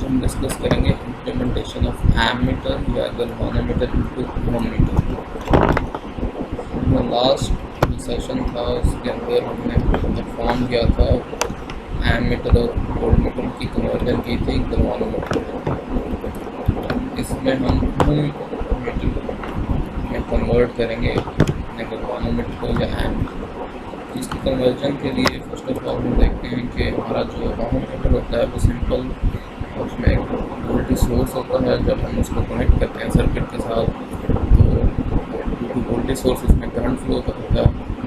हम डिस्कस करेंगे implementation of ammeter या galvanometer into voltmeter. Last session था उसके अंदर हमने परफॉर्म किया था एमीटर और वोल्टमीटर की कन्वर्जन की थी गैल्वेनोमीटर। इसमें हम मीटर में कन्वर्ट करेंगे गैल्वेनोमीटर को या एमीटर। इसकी कन्वर्जन के लिए फर्स्ट ऑफ ऑल हम देखते हैं कि हमारा जो वोल्टमीटर होता है वो सिंपल, उसमें एक वोल्टेज सोर्स होता है। जब हम उसको कनेक्ट करते हैं सर्किट के साथ तो वोल्टेज सोर्स उसमें करंट फ्लो करता है।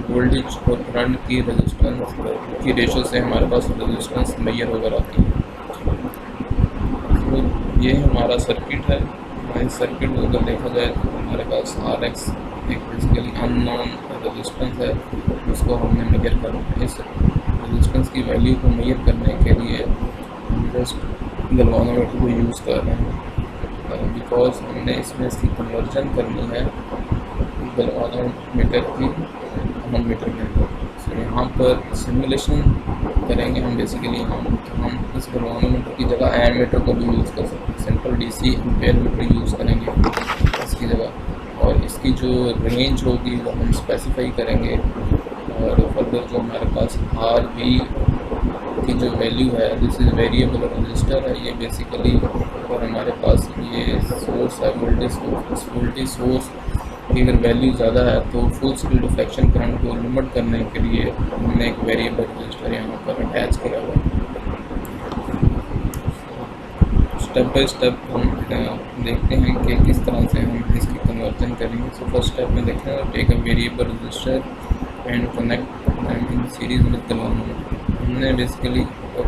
वोल्टेज और करंट की रेजिस्टेंस की रेशो से हमारे पास रेजिस्टेंस मेजर होकर आती है। तो ये हमारा सर्किट है। इस सर्किट को अगर देखा जाए तो हमारे पास RX एक बेसिकली अननोन रेजिस्टेंस है, उसको हमने मेजर करना है। इस रेजिस्टेंस की वैल्यू को मेजर करने के लिए हम जस्ट गैल्वेनोमीटर को यूज़ कर रहे हैं, बिकॉज हमने इसमें इसकी कन्वर्जन करनी है गैल्वेनोमीटर की वोल्टमीटर में। तो यहाँ पर सिमुलेशन करेंगे हम बेसिकली हम इस गैल्वेनोमीटर की जगह एमीटर को भी यूज़ कर सकते हैं। Simple DC ampere metre use करेंगे इसकी जगह, और इसकी जो रेंज होगी वो हम स्पेसिफाई करेंगे। और फर्दर जो हमारे पास RV की जो वैल्यू है, दिस इज़ वेरिएबल रजिस्टर है। ये बेसिकली और हमारे पास ये सोर्स है वोल्टेज सोर्स की अगर वैल्यू ज़्यादा है तो फुल स्केल डिफ्लेक्शन करंट को लिमिट करने के लिए हमने एक वेरिएबल रजिस्टर यहाँ पर अटैच किया हुआ है। स्टेप बाय स्टेप हम देखते हैं कि किस तरह से हम इसकी कन्वर्जन करेंगे। सो फर्स्ट स्टेप में देखते हैं take a variable resistor and connect in series with galvanometer. हमने बेसिकली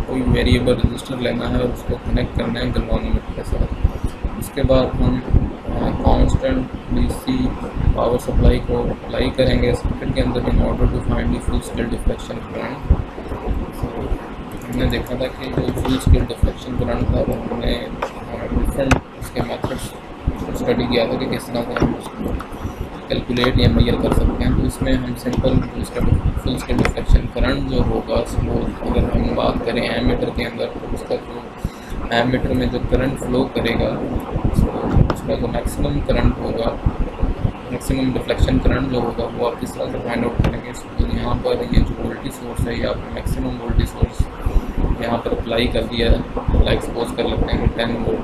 कोई वेरिएबल रजिस्टर लेना है और उसको कनेक्ट करना है गैल्वेनोमीटर के साथ। उसके बाद हम कांस्टेंट DC पावर सप्लाई को अप्लाई करेंगे सर्किट के अंदर in order to find the full scale deflection current. हमने देखा था कि जो फुल स्केल डिफ्लेक्शन करंट था वो हमने डिफरेंट उसके मेथड्स स्टडी किया था कि किस तरह से हम उसको कैलकुलेट या मेजर कर सकते हैं। तो इसमें हम सिंपल उसका फुल स्केल डिफ्लेक्शन करंट जो होगा वो अगर हम बात करें एमीटर के अंदर तो उसका जो एमीटर में जो करंट फ्लो करेगा उसका जो मैक्सिमम करंट होगा, मैक्सिमम डिफ्लेक्शन करंट जो होगा वो आप किस तरह से फाइंड आउट करेंगे। तो यहाँ पर ये जो वोल्टेज सोर्स है या मैक्सिमम वोल्टेज सोर्स यहाँ पर अप्लाई कर दिया है, लाइक सपोज कर लेते हैं 10 वोल्ट।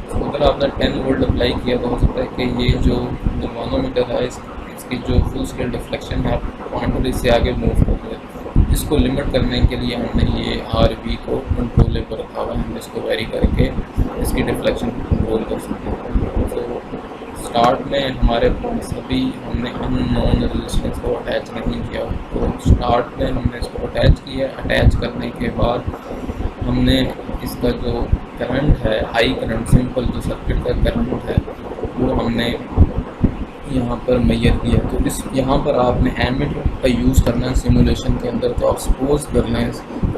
तो अगर आपने 10 वोल्ट अप्लाई किया तो हो सकता है कि ये जो गैल्वेनोमीटर है इसकी जो फुल स्केल डिफ्लेक्शन है पॉइंट से आगे मूव कर जाए। इसको लिमिट करने के लिए हमने ये RV को कंट्रोल पर रखा हुआ है। हम इसको वेरी करके इसकी डिफ्लेक्शन को कंट्रोल कर सकते हैं। तो स्टार्ट में हमारे सभी हमने अननोन रेजिस्टेंस को अटैच नहीं किया। तो स्टार्ट में हमने इसको अटैच किया। अटैच करने के बाद हमने इसका जो करंट है, हाई करंट, सिंपल जो सर्किट का करंट है वो हमने यहाँ पर मेजर किया। तो इस यहाँ पर आपने एमीटर का यूज़ करना है सिमुलेशन के अंदर। तो आप सपोज कर लें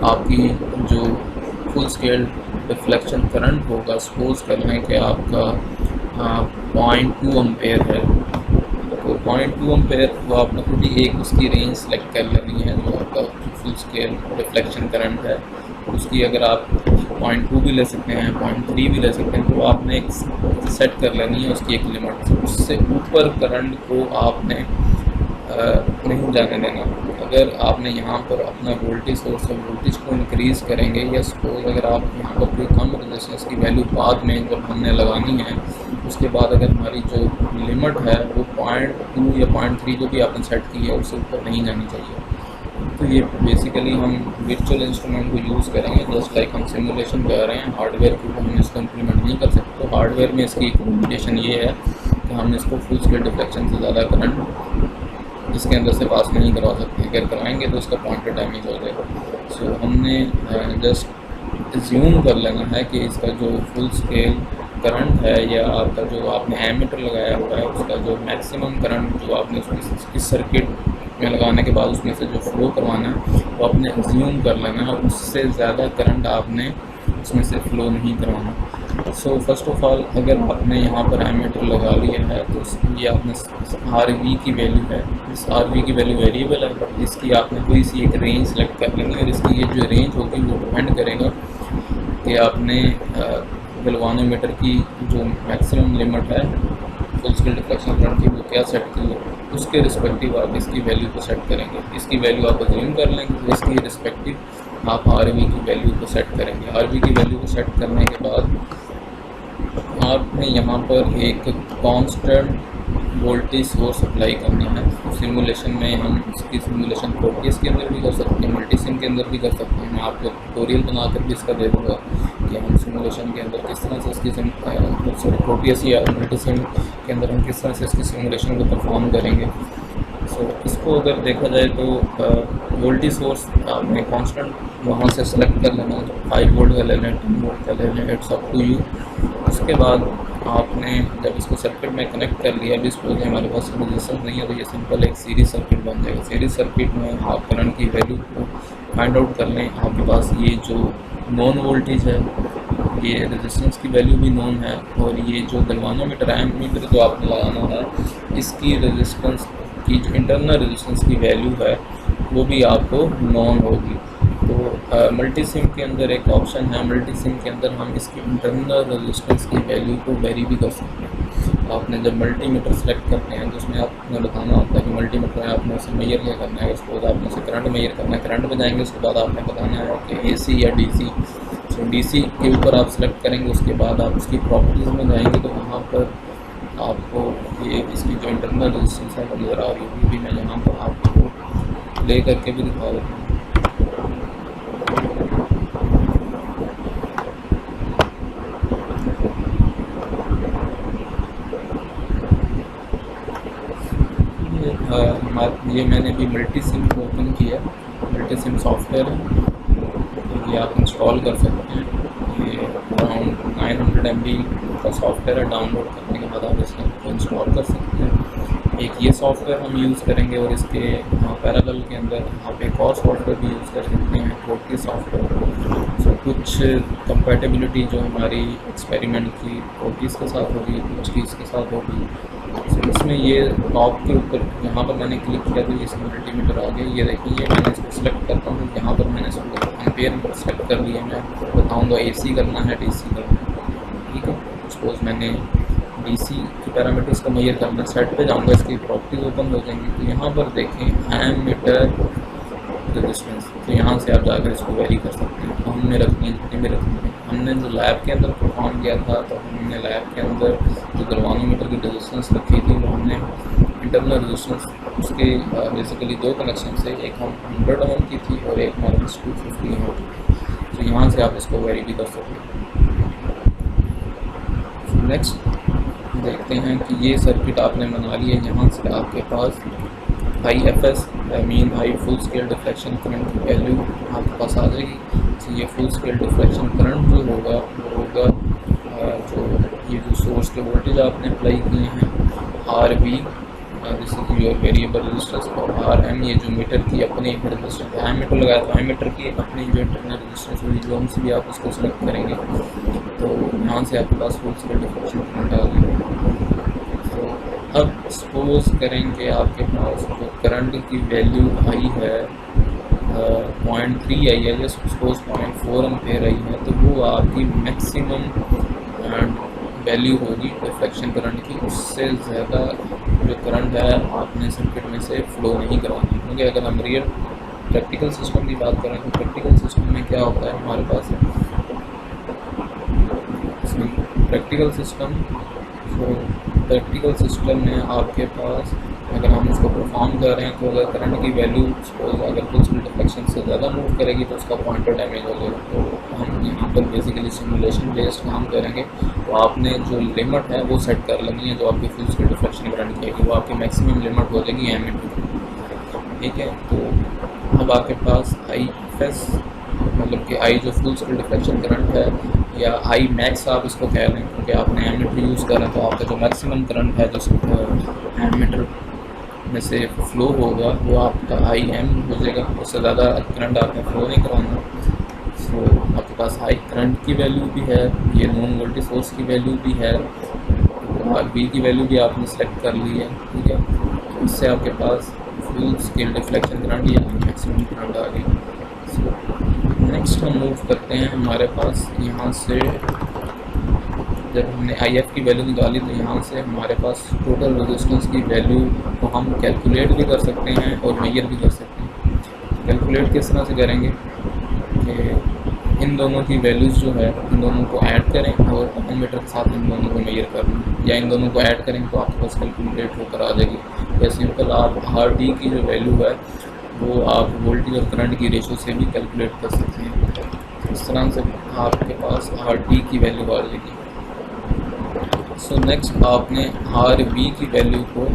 आपकी जो फुल स्केल डिफ्लेक्शन करंट होगा, सपोज कर लें कि आपका 0.2 एम्पेयर है। तो 0.2 एम्पेयर को आपने खुद ही एक उसकी रेंज सेलेक्ट कर लेनी है जो आपका फुल स्केल डिफ्लेक्शन करंट है। उसकी अगर आप 0.2 भी ले सकते हैं, 0.3 भी ले सकते हैं, तो आपने एक सेट कर लेनी है उसकी एक लिमिट। उससे ऊपर करंट को आपने नहीं जाने देना। अगर आपने यहाँ पर अपना वोल्टेज सोर्स है वोल्टेज को इंक्रीज़ करेंगे या सपोज अगर आप यहाँ पर कोई कम रेजिस्टेंस की वैल्यू बाद में जब हमने लगानी है उसके बाद अगर हमारी जो लिमिट है वो 0.2 या 0.3 जो भी आपने सेट की है उससे ऊपर नहीं जानी चाहिए। तो ये बेसिकली हम वर्चुअल इंस्ट्रूमेंट को यूज़ करेंगे जस्ट लाइक हम सिमुलेशन कर रहे हैं। हार्डवेयर को हम इसको इम्प्लीमेंट नहीं कर सकते। तो हार्डवेयर में इसकी एक लिमिटेशन ये है कि हम इसको फुल स्केल डिफ्लेक्शन से ज़्यादा करंट इसके अंदर से पास नहीं करवा सकते। अगर करवाएंगे तो उसका पॉइंटर डैमेज हो जाएगा। सो हमने जस्ट एज्यूम कर लेना है कि इसका जो फुल स्केल करंट है या आपका जो आपने एमीटर लगाया हुआ है उसका जो मैक्सिमम करंट जो आपने इस सर्किट में लगाने के बाद उसमें से जो फ्लो करवाना है वो आपने एज्यूम कर लेना है। उससे ज़्यादा करंट आपने उसमें से फ्लो नहीं करवाना। सो फर्स्ट ऑफ ऑल अगर आपने यहाँ पर एमीटर लगा लिया है तो ये आपने RV की वैल्यू है, इस RV की वैल्यू वेरिएबल है बट इसकी आपने कोई सी एक रेंज सेलेक्ट कर लेनी है। और इसकी ये जो रेंज होगी वो डिपेंड करेगा कि आपने गैल्वानोमीटर की जो मैक्सिमम लिमिट है फुल स्केल डिफ्लेक्शन करंट की वो क्या सेट की है, उसके रिस्पेक्टिव आप इसकी वैल्यू को सेट करेंगे। इसकी वैल्यू आप अज्यूम कर लेंगे, तो इसकी रिस्पेक्टिव आप आरवी की वैल्यू को सेट करेंगे। आरवी की वैल्यू को सेट करने के बाद आपने यहाँ पर एक कांस्टेंट वोल्टेज सोर्स अप्लाई करना है। सिमुलेशन में हम इसकी सिमुलेशन प्रोटीएस के अंदर भी कर सकते हैं, मल्टीसिम के अंदर भी कर सकते हैं। मैं आपको ट्यूटोरियल बनाकर भी इसका दे दूँगा कि हम सिमुलेशन के अंदर किस तरह से इसकी प्रोटीएस या मल्टीसिम के अंदर हम किस तरह से इसकी सिमुलेशन को परफॉर्म करेंगे। सो इसको अगर देखा जाए तो वोल्टेज सोर्स आपने कांस्टेंट वहाँ से सेलेक्ट कर लेना, 5 वोल्ट का ले लें, 10 वोल्ट का ले लें, इट्स अप टू यू। उसके बाद आपने जब इसको सर्किट में कनेक्ट कर लिया, अभी सपोज हमारे पास रेजिस्टेंस नहीं है तो ये सिंपल एक सीरीज सर्किट बन जाएगा। सीरीज सर्किट में आप करंट की वैल्यू को फाइंड आउट कर लें। आपके पास ये जो नॉन वोल्टेज है, ये रेजिस्टेंस की वैल्यू भी नॉन है, और ये जो गैल्वानोमीटर एमीटर जो आपने लगाना है, इसकी रेजिस्टेंस की जो इंटरनल रेजिस्टेंस की वैल्यू है वो भी आपको नॉन होगी। तो मल्टीसिम के अंदर एक ऑप्शन है, मल्टीसिम के अंदर हम इसकी इंटरनल रेजिस्टेंस की वैल्यू को वेरी भी कर सकते हैं। आपने जब मल्टीमीटर सेलेक्ट करते हैं तो उसमें आपने बताना होता है कि मल्टीमीटर है, आपने उसे मेजर क्या करना है। उसके बाद आपने उसे करंट मेजर करना है, करंट में जाएंगे उसके बाद आपने बताना है कि AC या DC। तो DC के ऊपर आप सेलेक्ट करेंगे, उसके बाद आप उसकी प्रॉपर्टीज़ में जाएंगे तो वहाँ पर आपको ये इसकी जो इंटरनल रेजिस्टेंस है वो नज़र आ रही होगी। भी मैं यहाँ पर आपको ले करके भी दिखा देता हूँ। ये मैंने भी मल्टीसिम को ओपन किया, मल्टीसिम सॉफ्टवेयर है, तो ये आप इंस्टॉल कर सकते हैं। ये अराउंड 900 MB का सॉफ्टवेयर है। डाउनलोड करने के बाद आप इसको इंस्टॉल कर सकते हैं। एक ये सॉफ्टवेयर हम यूज़ करेंगे और इसके पैरेलल के अंदर आप एक और सॉफ्टवेयर भी यूज़ कर सकते हैं, प्रोटी सॉफ्टवेयर। सो कुछ कंपैटिबिलिटी जो हमारी एक्सपेरिमेंट की प्रोटीज़ के साथ होगी, कुछ की इसके साथ होगी। तो इसमें ये टॉप के ऊपर यहाँ पर मैंने क्लिक किया तो इसमें मल्टीमीटर आ गया। ये देखिए, ये मैंने इसको सिलेक्ट करता हूँ, यहाँ पर मैंने इसको एम्पेयर पर सेलेक्ट कर लिया। मैं बताऊँगा AC करना है, DC करना है, ठीक है। सपोज मैंने DC की पैरामीटर्स को मेजर करना, सेट पे जाऊँगा, इसकी प्रॉपर्टीज ओपन हो जाएंगी। तो यहाँ पर देखें एमीटर रेजिस्टेंस, तो यहाँ से आप जाकर इसको वेरी कर सकते हैं। तो हमने रखनी है जितनी भी रखनी है। हमने जो लैब के अंदर परफॉर्म किया था, तो हमने लैब के अंदर जो गैल्वानोमीटर की रेजिस्टेंस रखी थी वो हमने इंटरनल रेजिस्टेंस उसके बेसिकली 2 कनेक्शन से, एक हम 100 ओम की थी और एक हमारे पास 250 ओम थी। तो यहाँ से आप इसको वेरी भी कर सकते हैं। नेक्स्ट देखते हैं कि ये सर्किट आपने बना ली है। यहाँ से आपके पास IFS mean high full scale deflection current की वैल्यू आपके पास आ जाएगी। तो ये फुल स्केल डिफ्लेक्शन करंट जो होगा वो होगा जो ये जो सोर्स के वोल्टेज आपने अप्लाई किए हैं RV, this is your variable resistance, और RM ये जो मीटर की अपनी रेजिस्टेंस है। मीटर लगाया तो मीटर की अपनी जो इंटरनल रेजिस्टेंस होगी, जो से भी आप उसको सेलेक्ट करेंगे तो यहाँ से आपके पास फुल स्केल डिफ्लेक्शन करंट आ गया। अब सपोज करेंगे आपके पास जो करंट की वैल्यू आई है 0.3 आई है, या सपोज 0.4 एम्पेयर आई है, तो वो आपकी मैक्सिमम वैल्यू होगी डिफ्लेक्शन करंट की। उससे ज़्यादा जो करंट है आपने सर्किट में से फ्लो नहीं करवाना। क्योंकि अगर हम रियल प्रैक्टिकल सिस्टम की बात करें तो प्रैक्टिकल सिस्टम में क्या होता है हमारे पास प्रैक्टिकल सिस्टम में आपके पास अगर हम उसको परफॉर्म कर रहे हैं तो अगर करंट की वैल्यू सपोज अगर कुछ डिफ्लेक्शन से ज़्यादा मूव करेगी तो उसका पॉइंटर डैमेज हो जाएगा। तो हम यहाँ पर बेसिकली सिमुलेशन बेस्ड काम करेंगे। तो आपने जो लिमिट है वो सेट कर लेनी है, जो आपकी फुल स्केल डिफ्लेक्शन करंट की है वो आपकी मैक्सिमम लिमिट हो जाएगी एमीटर, ठीक है। तो अब आपके पास IFS मतलब कि I जो फुल स्केल डिफ्लेक्शन करंट है, या I मैक्स आप इसको कह रहे हैं क्योंकि आपने एमीटर यूज़ कर रहे हैं, तो आपका जो मैक्सिमम करंट है जो एमीटर में से फ्लो होगा वो आपका IM हो जाएगा। उससे ज़्यादा करंट आपने फ्लो नहीं कराना। तो आपके पास हाई करंट की वैल्यू भी है, ये नॉन वोल्टेज सोर्स की वैल्यू भी है, और V की वैल्यू भी आपने सेलेक्ट कर ली है, ठीक है। इससे आपके पास फुल स्केल डिफ्लेक्शन करंट या मैक्सिमम करंट आ गई। नेक्स्ट हम मूव करते हैं, हमारे पास यहाँ से जब हमने IF की वैल्यू निकाली तो यहाँ से हमारे पास टोटल रेजिस्टेंस की वैल्यू को हम कैलकुलेट भी कर सकते हैं और मेजर भी कर सकते हैं। कैलकुलेट किस तरह से करेंगे कि इन दोनों की वैल्यूज़ जो है इन दोनों को ऐड करें और ओहममीटर के साथ इन दोनों को मेजर कर लें, या इन दोनों को ऐड करें तो आपके पास कैलकुलेट होकर आ जाएगी। या सिंपल आप RD की जो वैल्यू है वो आप वोल्टेज और करंट की रेशो से भी कैलकुलेट कर सकते हैं। इस तरह से आपके पास RD की वैल्यू आ जाएगी। सो नेक्स्ट आपने RV की वैल्यू को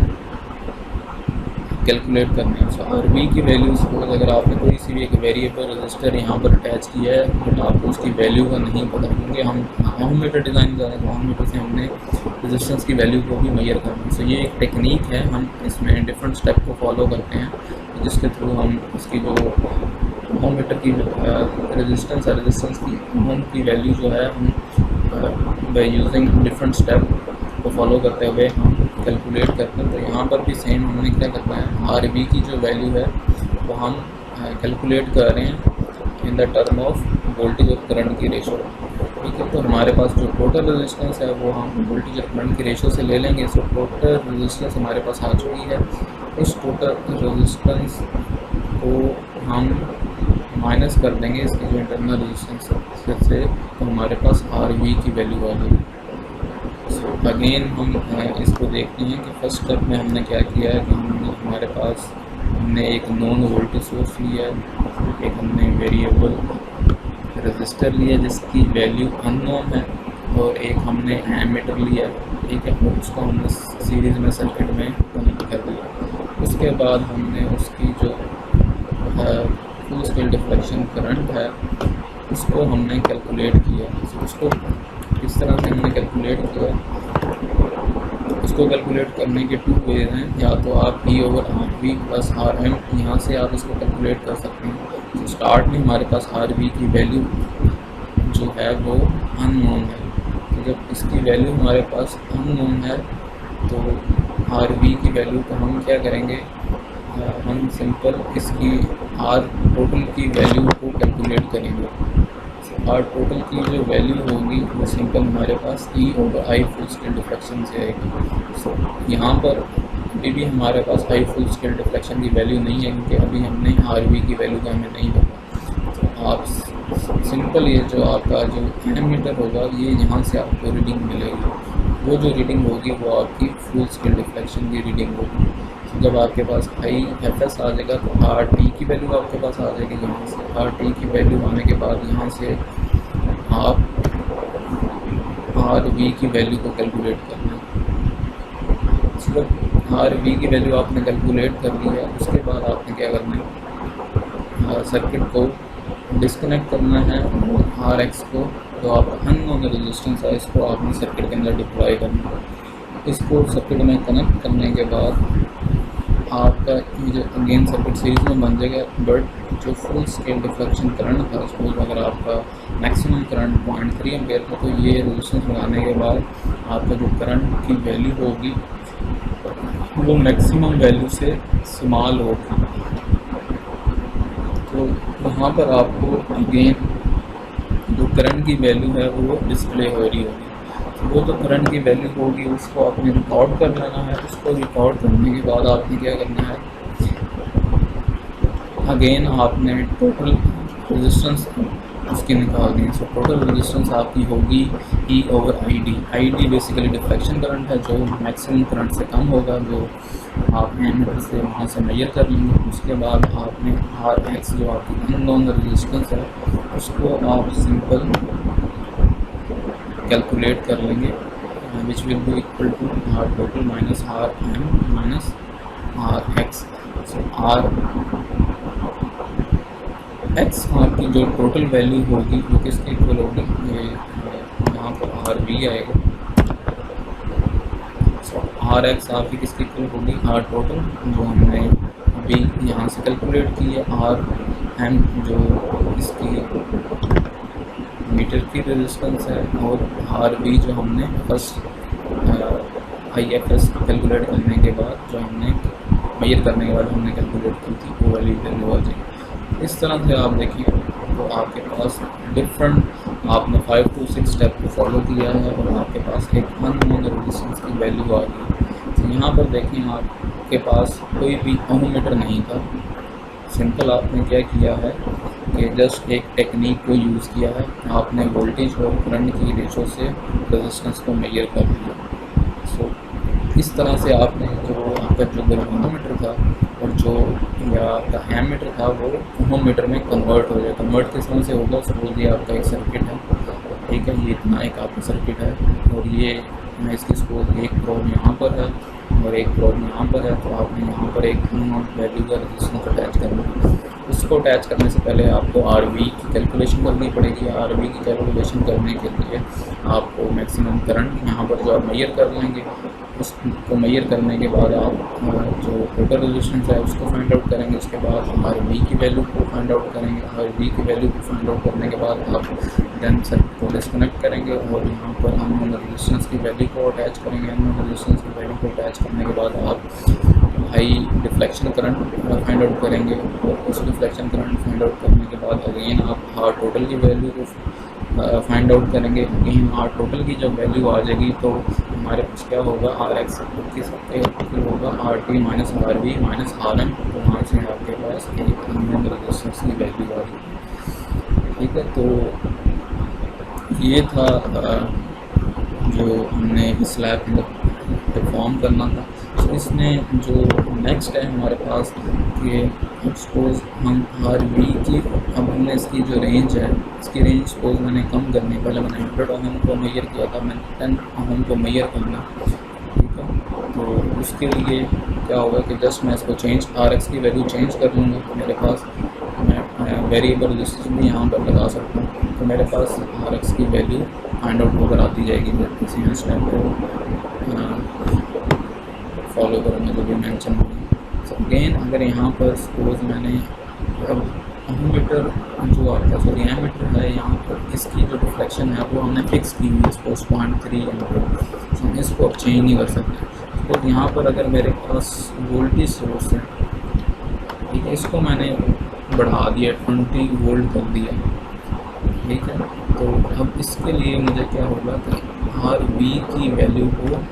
कैलकुलेट करना है। सो RV की वैल्यू सपोज अगर आपने कोई सी भी एक वेरिएबल रजिस्टर यहाँ पर अटैच किया है बट आपको उसकी वैल्यू का नहीं पता, क्योंकि हम ओहममीटर डिज़ाइन कर रहे हैं, ओहममीटर से हमने रेजिस्टेंस की वैल्यू को भी मेजर करना है। सो ये एक टेक्निक है, हम इसमें डिफरेंट स्टेप को फॉलो करते हैं जिसके थ्रू हम इसकी जो ओहममीटर की रेजिस्टेंस है, रेजिस्टेंस की ओम की वैल्यू जो है हम बाय यूजिंग डिफरेंट स्टेप को फॉलो करते हुए हम कैलकुलेट करते हैं। तो यहाँ पर भी सेम हमने क्या करना है, RV की जो वैल्यू है वो हम कैलकुलेट कर रहे हैं in the term of voltage और करंट की रेशो। ठीक है, तो हमारे पास जो टोटल रेजिस्टेंस है वो हम वोल्टेज और करंट की रेशो से ले लेंगे। सो टोटल रेजिस्टेंस हमारे पास आ चुकी है, उस टोटल रेजिस्टेंस को हम माइनस कर देंगे इसकी जो इंटरनल रेजिस्टेंस से, तो हमारे पास RV की वैल्यू आ जाएगी। सो अगेन हम इसको देखते हैं कि फर्स्ट स्टेप में हमने क्या किया है कि हमारे पास हमने एक नॉन वोल्टेज सोर्स लिया है, एक हमने वेरिएबल रजिस्टर लिया जिसकी वैल्यू अननोन है, और एक हमने एमीटर लिया, ठीक है, उसको हमने सीरीज़ में सर्किट में कनेक्ट कर दिया। उसके बाद हमने उसकी जो फुल स्केल डिफ्लेक्शन करंट है उसको हमने कैलकुलेट किया। उसको किस तरह से हमने कैलकुलेट किया, उसको कैलकुलेट करने के 2 वेज हैं। या तो आप E/RV प्लस RM यहाँ से आप इसको कैलकुलेट कर सकते हैं। तो स्टार्ट में हमारे पास RV की वैल्यू जो है वो अननोन है, तो जब इसकी वैल्यू हमारे पास अननोन है तो RV की वैल्यू को हम क्या करेंगे, हम सिंपल इसकी R टोटल की वैल्यू को कैलकुलेट करेंगे। R टोटल की जो वैल्यू होगी वो सिंपल हमारे पास E/I फुल स्केल डिफ्लेक्शन से आएगी। सो यहाँ पर अभी भी हमारे पास I फुल स्केल डिफ्लेक्शन की वैल्यू नहीं है, क्योंकि अभी हमने RV की वैल्यू का हमें नहीं पता। तो आप सिंपल ये जो आपका जो एमीटर होगा ये यहाँ से आपको रीडिंग मिलेगी, वो जो रीडिंग होगी वो आपकी फुल स्केल डिफ्लेक्शन की रीडिंग होगी। जब आपके पास IFS आ जाएगा तो RT की वैल्यू आपके पास आ जाएगी। यहाँ से RT की वैल्यू आने के बाद यहाँ से आप RV की वैल्यू को कैलकुलेट करना है। जब RV की वैल्यू आपने कैलकुलेट कर ली है उसके बाद आपने क्या करना है, सर्किट को डिस्कनेक्ट करना है और RX को जो आपका अननोन रेजिस्टेंस है इसको आपने सर्किट के अंदर डिप्लॉय करना है। इसको सर्किट में कनेक्ट करने के बाद आपका ये जो अगेन सर्किट सीरीज में बन जाएगा, बट जो फुल स्केल डिफ्लेक्शन करंट था सपोज अगर आपका मैक्सिमम करंट 0.3 एम्पेयर था तो ये रेजिस्टेंस लगाने के बाद आपका जो करंट की वैल्यू होगी वो मैक्सिमम वैल्यू से स्मॉल होगी। तो वहाँ पर आपको अगेन जो करंट की वैल्यू है वो डिस्प्ले हो रही होगी। वो जो करंट की वैल्यू होगी उसको आपने रिकॉर्ड कर लेना है। उसको रिकॉर्ड करने के बाद आपने क्या करना है, अगेन आपने टोटल रेजिस्टेंस उसकी निकालनी है। सो टोटल रेजिस्टेंस आपकी होगी E/ID। ID basically deflection current है जो मैक्सिमम करंट से कम होगा, जो आप एमीटर से वहाँ से मेजर कर लेंगे। उसके बाद आपने RX जो आपकी अननोन रेजिस्टेंस है उसको आप सिंपल कैलकुलेट कर लेंगे, which will be equal to R total minus RM minus RX। So RX आपकी जो टोटल वैल्यू होगी वो किसके इक्वल होगी, यहाँ पर RV आएगा। सो RX आपकी किसके इक्वल होगी, R टोटल जो हमने अभी यहाँ से कैलकुलेट की है, RM जो इसकी मीटर की रेजिस्टेंस है, और RV जो हमने फर्स्ट IFS कैलकुलेट करने के बाद जो हमने मेजर करने के बाद हमने कैलकुलेट की थी वो वाली वैल्यू आ जाएगी। इस तरह से आप देखिए तो आपके पास डिफरेंट आपने 5 to 6 स्टेप को फॉलो किया है और आपके पास एक अननोन रेजिस्टेंस की वैल्यू आ गई। तो यहाँ पर देखें आपके पास कोई भी ओमोमीटर नहीं था। सिंपल आपने क्या किया है कि जस्ट एक टेक्निक को यूज़ किया है, आपने वोल्टेज और करंट की रेशो से रेजिस्टेंस को मेजर कर लिया। सो इस तरह से आपने जो आपका जो गैल्वेनोमीटर था और जो या आपका एमीटर था वो ओमोमीटर में कन्वर्ट हो गया। कन्वर्ट किस तरह से होगा, सपोज ये आपका एक सर्किट है, ठीक है, ये इतना एक आपका सर्किट है और ये मैं इसकी सपोज एक प्रोब यहाँ पर है और एक प्रोब यहाँ पर है। तो आपने यहाँ पर एक वैल्यू का रेजिस्टेंस अटैच करना है। उसको अटैच करने से पहले आपको आरवी की कैलकुलेशन करनी पड़ेगी। आरवी की कैलकुलेशन करने के लिए आपको मैक्सिमम करंट यहाँ पर जो आप मेजर कर लेंगे, उसको मेजर करने के बाद आप जो टोटल रेजिस्टेंस है उसको फाइंड आउट करेंगे। उसके बाद आरवी की वैल्यू को फाइंड आउट करेंगे। आरवी की वैल्यू को फाइंड आउट करने के बाद आप देन सर्किट को डिस्कनेक्ट करेंगे और यहाँ पर अननोन रेजिस्टेंस की वैल्यू को अटैच करेंगे। अननोन रेजिस्टेंस की वैल्यू को अटैच करने के बाद आप high deflection current find out करेंगे और उस डिफ्लेक्शन करंट फाइंड आउट करने के बाद अगेन आप आर टोटल की वैल्यू को फाइंड आउट करेंगे। अगेन आर टोटल की जब वैल्यू आ जाएगी तो हमारे पास क्या होगा, आर एक्स किस होगा R T minus R V minus R M. तो वहाँ से आपके पास एक अननोन रेजिस्टेंस की वैल्यू आ जाएगी। ठीक है, तो ये था जो हमने इस लैब में परफॉर्म करना था। तो इसमें जो नेक्स्ट है हमारे पास कि सपोज हम आर वी की, अब हमने इसकी जो रेंज है, इसकी रेंज सपोज मैंने कम करनी, पहले मैंने 100 ओम को मेजर किया था, मैंने 10 ओम को मेजर करना। ठीक है, तो उसके लिए क्या होगा कि जस्ट मैं इसको चेंज आर एक्स की वैल्यू चेंज कर लूँगा। तो मेरे पास मैं वेरिएबल रेजिस्टेंस भी यहाँ पर लगा सकता हूँ। तो मेरे पास आर एक्स की वैल्यू फाइंड आउट होकर आती जाएगी। किसी स्टेप को फॉलो करूँगा जो भी मेंशन होगा। सो अगेन अगर यहाँ पर सपोज मैंने अब ओमोमीटर जो आपका सॉरी एमीटर है, यहाँ पर इसकी जो डिफ्लेक्शन है वो हमने फिक्स की हुई है सपोज 0.3 एमीटर। तो हम इसको अब चेंज नहीं कर सकते। तो यहाँ पर अगर मेरे पास वोल्टेज सोर्स है, ठीक है, इसको मैंने बढ़ा दिया 20 वोल्ट कर दिया। ठीक है, तो अब इसके लिए मुझे क्या होगा कि आर वी की वैल्यू को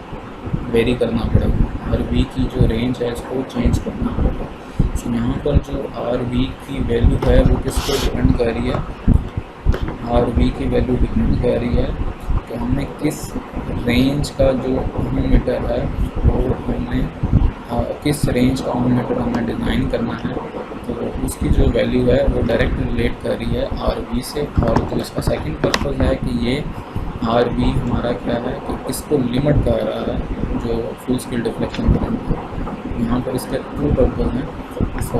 वेरी करना पड़ेगा। आर वी की जो रेंज है इसको चेंज करना पड़ेगा। तो यहाँ पर जो आर वी की वैल्यू है वो किस पर डिपेंड कर रही है, आर वी की वैल्यू डिपेंड कर रही है कि हमने किस रेंज का जो ओमोमीटर है वो हमने किस रेंज का ओमोमीटर हमें डिज़ाइन करना है। तो उसकी जो वैल्यू है वो डायरेक्ट रिलेट कर रही है आर वी से। और जो इसका सेकंड पर्पज़ है कि ये आर वी हमारा क्या है कि इसको लिमिट कर रहा है जो फुल स्केल डिफ्लेक्शन करंट है। यहाँ पर इसके 2 पर्पज़ हैं। सो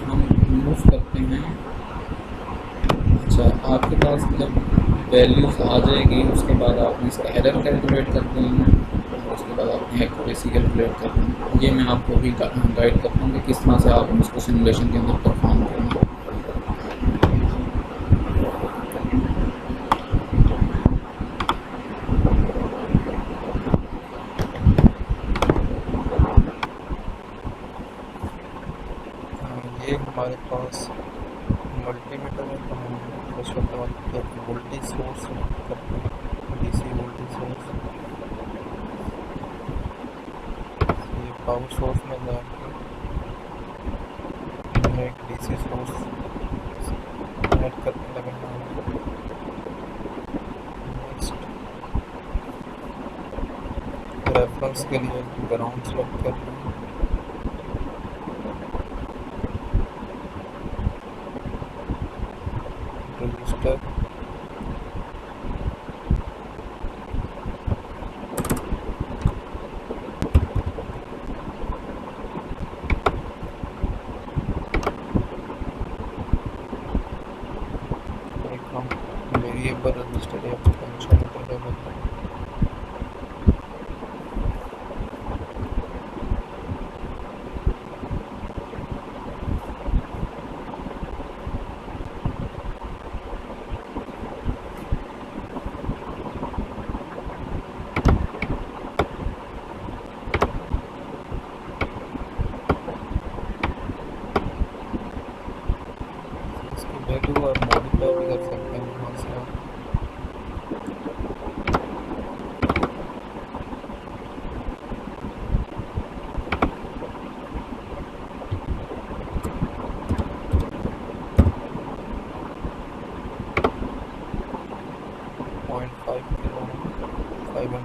हम मूव करते हैं। अच्छा, आपके पास जब वैल्यूज़ आ जाएगी उसके बाद आपने इसका एरर कैलकुलेट कर देना और उसके बाद आपने एक्यूरेसी कैलकुलेट कर देना। ये मैं आपको भी गाइड करता हूँ कि किस तरह से आप उसको सिमुलेशन के अंदर परफॉर्म करेंगे। ये हमारे पास मल्टीमीटर है। तो हम फर्स्ट ऑफ ऑल एक वोल्टेज सोर्स करते हैं, डीसी वोल्टेज सोर्स। ये पावर सोर्स में जाके हमें एक डीसी सोर्स कनेक्ट करके लगाना है। नेक्स्ट रेफरेंस के लिए ग्राउंड सेलेक्ट करना है। रजिस्टर एक हम वेरिएबल रजिस्टर या पोटेंशियोमीटर ले लेते हैं। इसकी वैल्यू और मॉडिफाई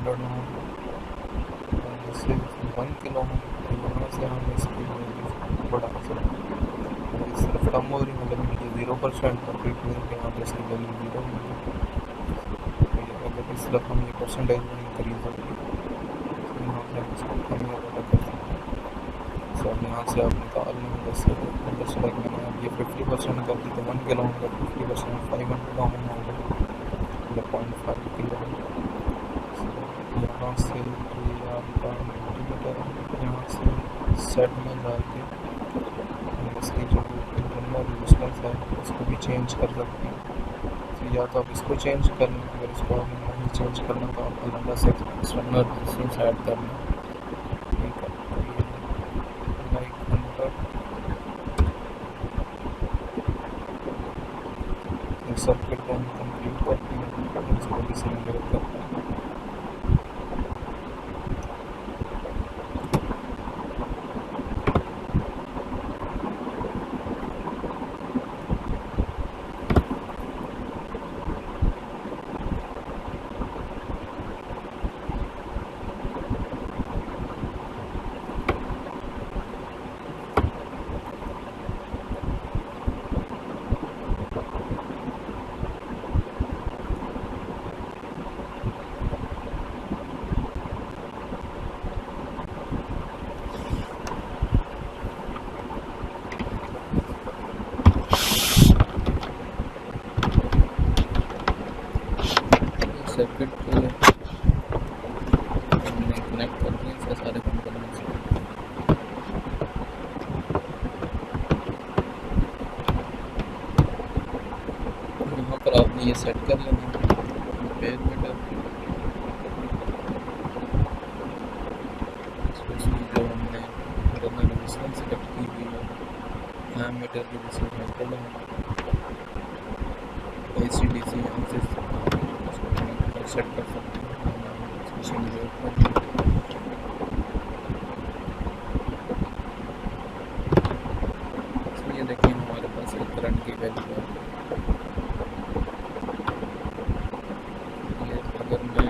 500 ओम, जैसे 1 किलो ओम, तो यहाँ से हम इसकी वैल्यू बढ़ा सकते हैं। सिर्फ कम हो रही, मतलब ये 0% पर ट्रीटमेंट के यहाँ पे इसकी वैल्यू 0 होगी। अगर इस रकम ये परसेंटेज में इंक्रीज होगी तो यहाँ से हम इसको कम या ज़्यादा कर सकते हैं। सो अब यहाँ से आप निकाल लें, जैसे लाइक मैंने अब ये 50% कर दी, तो 1 किलो ओम का 50% 500 ओम हो गया, मतलब 0.5 किलो ओम। यहाँ से ये आपका मल्टीमीटर यहाँ से सेट में जाके इसकी जो इंटरनल रेजिस्टेंस है इसको भी चेंज कर सकते हैं। तो या तो आप इसको चेंज कर लें, अगर इसको आपने नहीं चेंज करना तो आप अलग से एक्सटर्नल रेजिस्टेंस ऐड कर लें। ठीक है, लाइक 100 सर्किट को हम कंप्लीट करते हैं, इसको भी सिलेंडर करते हैं। सर्किट हमने कनेक्ट कर दिए इसके सारे कंपोनेंट्स। यहाँ पर आपने ये सेट कर लेना पेयर मीटर, इसमें जो हमने इंटरनल रेजिस्टेंस सेलेक्ट की हुई है, एम मीटर की रेजिस्टेंस कर लेना, AC/DC यहाँ से सेट कर सकते हैं। ये देखिए हमारे पास एक करंट की वैल्यू है। ये अगर मैं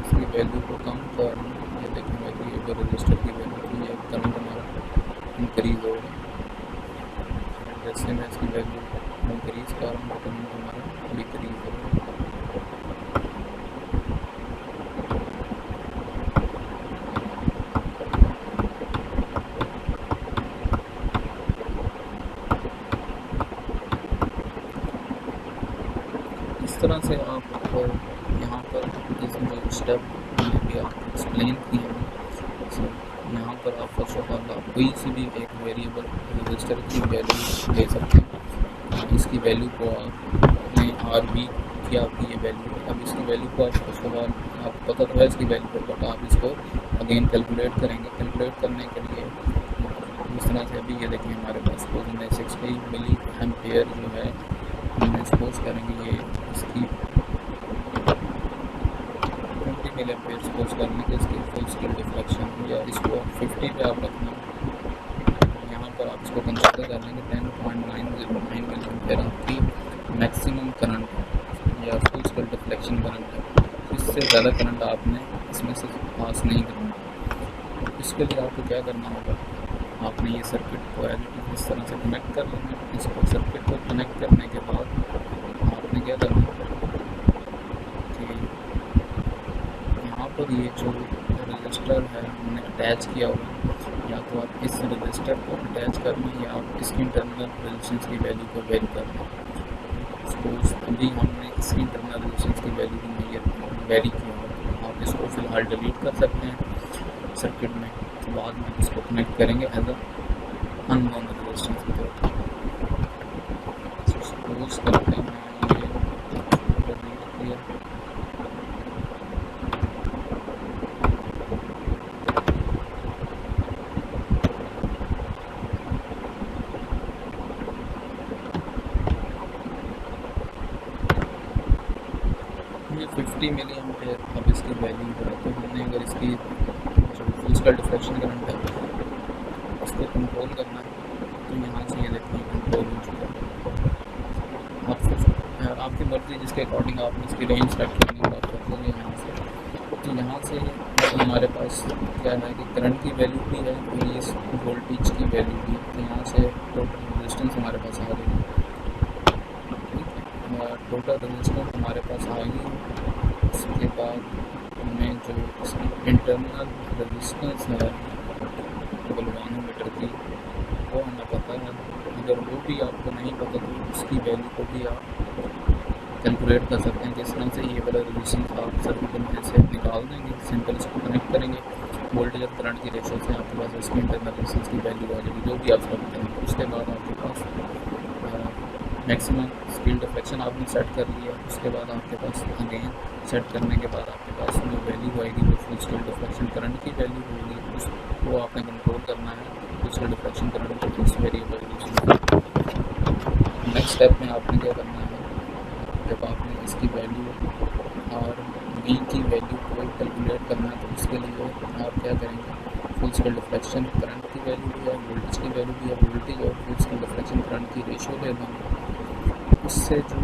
इसकी वैल्यू को कम कर, ये देखूँगा कि अगर रजिस्टर की वैल्यू थी, ये करंट हमारा इंक्रीज होगा। जैसे मैं इसकी वैल्यू इंक्रीज कर रहा हूँ तो करंट हमारा डिक्रीज होगा। इस तरह से आप यहाँ पर इसमें स्टेप भी आप एक्सप्लेन किए हैं। यहाँ पर आप फर्स्ट ऑफ ऑल आप कोई सी भी एक वेरिएबल रजिस्टर की वैल्यू दे सकते हैं। इसकी वैल्यू को आपने RB की आपकी ये वैल्यू है। अब इसकी वैल्यू को आप फर्स्ट ऑफ ऑल आपको पता तो है इसकी वैल्यू पर, बट आप इसको अगेन कैलकुलेट करेंगे। कैलकुलेट करने के लिए इस तरह से अभी ये देखिए हमारे पास सपोज में 60 मिली एम्पेयर जो है हमने सपोज करेंगे ये इसकी 20 मिली एम्पेयर सपोज करने के इसकी फुल स्केल डिफ्लेक्शन या इसको 50 पे आप रखना। यहाँ पर आप इसको कंसिडर कर लेंगे 10.909 मिली एम्पेयर आपकी मैक्सिमम करंट है या फुल स्केल डिफ्लेक्शन करंट है। इससे ज़्यादा करंट आपने इसमें से पास नहीं करना। इसके लिए आपको क्या करना होगा, आपने ये सर्किट को इस तरह से कनेक्ट कर लेना। इसको सर्किट को कनेक्ट करने के बाद आपने क्या करना कि यहाँ पर ये जो रजिस्टर है हमने अटैच किया हुआ, या तो आप इस रजिस्टर को अटैच कर लें या आप इसकी इंटरनल रेजिस्टेंस की वैल्यू को वेरी कर लें। सपोज अभी हमने इसकी इंटरनल रेजिस्टेंस की वैल्यू को वेरी किया हुआ, आप इसको फ़िलहाल डिलीट कर सकते हैं सर्किट में। तो बाद में इसको कनेक्ट करेंगे एज अ अननोन रेजिस्टेंस की तरफ। सपोज करते हैं ये डिलीट किया, ये 50 मिली एम्पेयर अब इसकी वैल्यू है। तो हमने अगर इसकी जो फुल स्केल डिफ्लेक्शन करंट है इसको कंट्रोल करना है, तो यहाँ से ये देखते हैं कंट्रोल हो चुका है। आपकी मर्ज़ी जिसके अकॉर्डिंग आपने इसकी रेंज सेट करनी है आप कर देंगे यहाँ से। तो यहाँ से हमारे पास क्या है कि करंट की वैल्यू भी है और ये वोल्टेज की वैल्यू भी है। तो यहाँ से टोटल रेजिस्टेंस हमारे पास आ गई, ठीक है। टोटल रेजिस्टेंस हमारे पास आ गई। इसके बाद हमें जो इसकी इंटरनल रेजिस्टेंस है गैल्वेनोमीटर की वो हमें पता है। अगर वो भी आपको नहीं पता तो उसकी वैल्यू को भी आप कैलकुलेट कर सकते हैं। जिस तरह से ये वाला रेजिस्टेंस आप सर्किट में से निकाल देंगे, सिंपल इसको कनेक्ट करेंगे वोल्टेज और करंट की रेशो से, आपके पास इसकी इंटरनल रेजिस्टेंस की वैल्यू आ जाएगी जो भी आप रखते हैं। उसके बाद आपके पास मैक्सिमम स्पीड डिफ्लेक्शन आपने सेट कर लिया। उसके बाद आपके पास अगेन सेट करने के बाद आपके पास जो वैल्यू आएगी वो फुल स्केल डिफ्लेक्शन करंट की वैल्यू होगी, उसको आपने कंट्रोल करना है फुल स्केल डिफ्लेक्शन करंट को इस वेरिएबल। नेक्स्ट स्टेप में आपने क्या करना है, जब आपने इसकी वैल्यू और वी की वैल्यू को कैलकुलेट करना है तो उसके लिए आप क्या करेंगे, फुल स्केल डिफ्लेक्शन करंट की वैल्यू भी है, वोल्टेज की वैल्यू भी है, वोल्टेज और फुल स्केल डिफ्लेक्शन करंट की रेशियो ले लेंगे। उससे जो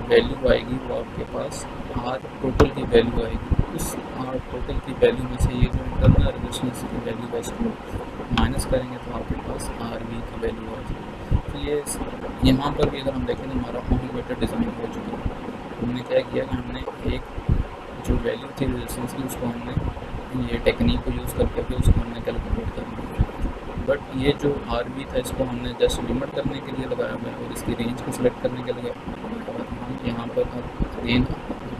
वैल्यू आएगी वो आपके पास आर टोटल की वैल्यू आएगी। उस आर टोटल की वैल्यू में से ये जो इंटरनल रेजिस्टेंस की वैल्यू है इसको माइनस करेंगे तो आपके पास आर वी की वैल्यू आ जाएगी। तो ये यहाँ पर भी अगर हम देखें तो हमारा ओहम डिज़ाइन हो चुका है। हमने क्या किया कि हमने एक जो वैल्यू थी रेजिस्टेंस की उसको हमने ये टेक्निक को यूज़ करके उसको हमने कैलकुलेट कर लिया। बट ये जो आर वी था इसको हमने जस्ट लिमिट करने के लिए लगाया हुआ है और इसकी रेंज को सिलेक्ट करने के लिए हम यहाँ पर अगेन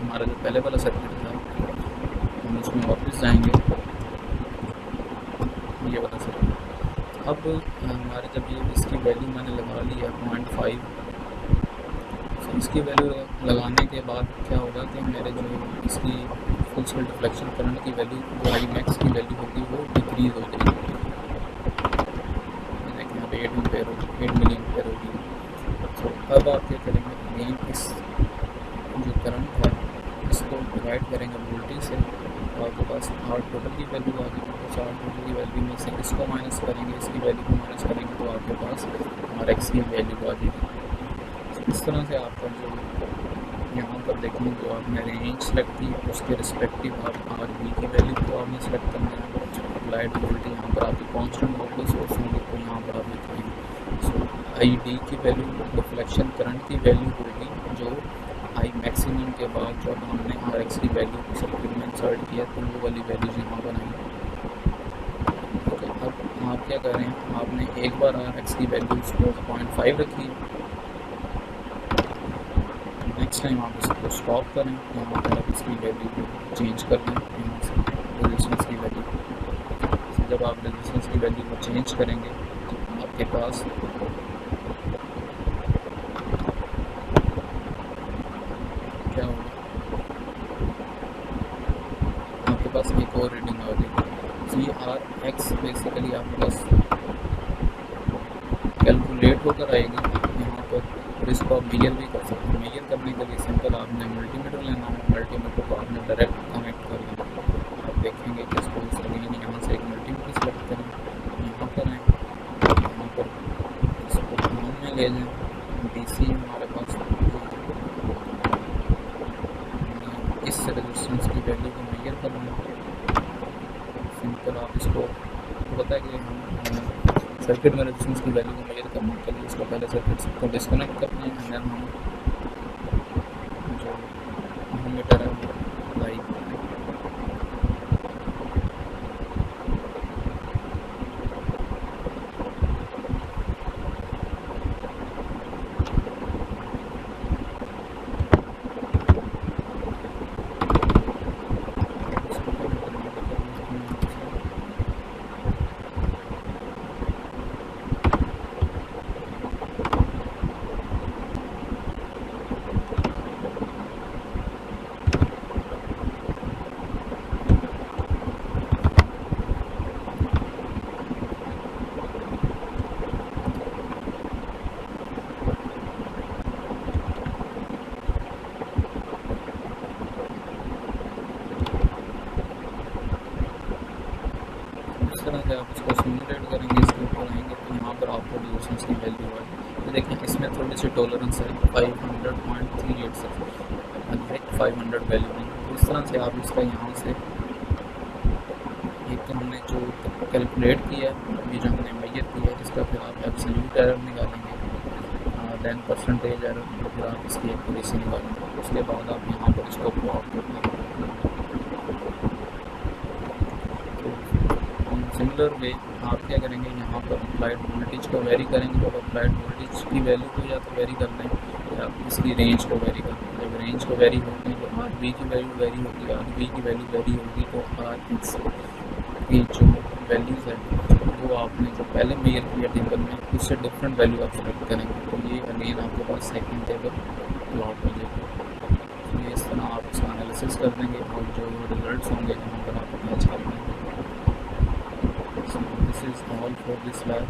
हमारा जो पहले वाला सर्किट था हम उसमें वापस जाएंगे, ये वाला सर्किट। अब हमारे जब ये इसकी वैल्यू मैंने लगा ली है 0.5, तो इसकी वैल्यू लगाने के बाद क्या होगा कि मेरे जो इसकी फुल स्केल डिफ्लेक्शन करंट की वैल्यू जो आई मैक्स की वैल्यू होगी वो डिक्रीज हो जाएगी। देखिए यहाँ पे 8 एम्पेयर होगी, 8 मिली एम्पेयर होगी। तो अब आप क्या करेंगे, अगेन इस जो करंट है इसको डिवाइड करेंगे वोल्टेज से, तो आपके पास आर टोटल की वैल्यू आ जाएगी। तो आर टोटल की वैल्यू में से इसको माइनस करेंगे, इसकी वैल्यू को माइनस करेंगे तो आपके पास आर एक्स की वैल्यू आ जाएगी। इस तरह से आपका जो यहाँ पर देखेंगे जो आपने रेंज सेलेक्ट की उसके रिस्पेक्टिव आप आर वी की वैल्यू को आपने सेलेक्ट करना है। लाइट वोल्टेज यहाँ पर आपकी कॉन्स्टेंट वोल्टेज सोर्स होंगे तो यहाँ पर आप लिखेंगे। सो आई डी की वैल्यू डिफ्लेक्शन करंट की वैल्यू होगी जो आई मैक्सिमम के बाद जब हमने आर एक्स की वैल्यू को सर्किट में इंसर्ट किया तो वो वाली वैल्यूज यहाँ पर आएंगी। ओके, अब आप क्या करें, आपने एक बार आर एक्स की वैल्यू उसको 0.5 रखी, नेक्स्ट टाइम आप इसको स्टॉप करें, यहाँ पर आप इसकी वैल्यू को चेंज कर लें यहाँ से रेजिस्टेंस की वैल्यू। तो जब आप रेजिस्टेंस की वैल्यू को चेंज करेंगे आपके पास क्या होगा, आपके पास एक और रीडिंग आ जाएगी। सी आर एक्स बेसिकली आपके पास कैलकुलेट होकर आएगी यहाँ पर, और इसको आप मेजर भी कर सकते हैं। मेजर करने के लिए सिंपल आपने मल्टीमीटर लेना है, मल्टीमीटर को आपने डायरेक्ट कनेक्ट कर लेना। आप देखेंगे कि इसको अगेन यहाँ से एक मल्टीमीटर सेलेक्ट करें, यहाँ पर आएँ, यहाँ पर इसको ऑन में ले जाएँ, DC हमारे पास इस रेजिस्टेंस की वैल्यू को मेजर करना है। सिंपल आप इसको पता है कि हम सर्किट में रेजिस्टेंस की वैल्यू को मेजर करने के लिए इसको पहले सर्किट को डिस्कनेक्ट करते हैं एंड देन हम जो ओहममीटर है वो अप्लाई करते हैं। इस तरह से आप इसको सिमुलेट करेंगे, इसके ऊपर आएंगे तो यहाँ पर आपको रेजिस्टेंस की वैल्यू आएगी। तो देखिए इसमें थोड़ी सी टॉलरेंस है 500.386, 500 वैल्यू नहीं, इस तरह से आप इसका यहाँ से एक तो हमने जो कैलकुलेट किया अभी जो हमने मेजर किया है इसका फिर आप एब्सोल्यूट एरर निकालेंगे, देन परसेंटेज एरर, फिर आप इसकी एक्यूरेसी निकालेंगे। उसके बाद आप यहाँ पर इसको प्लॉट करना तो सिमिलर वे आप क्या करेंगे, यहाँ पर अप्लाइड वोल्टेज को वेरी करेंगे। जब अप्लाइड वोल्टेज की वैल्यू को या तो वेरी कर लें या इसकी रेंज को वेरी कर लें। जब रेंज को वेरी होगी तो आर बी की वैल्यू वेरी होगी, आर बी की वैल्यू वेरी होगी तो आर एक्स की जो वैल्यूज़ है वो आपने जो पहले मेजर किया टेबल में उससे डिफरेंट वैल्यू आप सेलेक्ट करेंगे तो ये अगेन आपके पास सेकंड टेबल प्लॉट हो जाएगा। तो ये इस तरह आप उसका एनालिसिस कर देंगे और जो रिजल्ट्स होंगे वहाँ पर आप मैच कर देंगे। So this is all for this lab.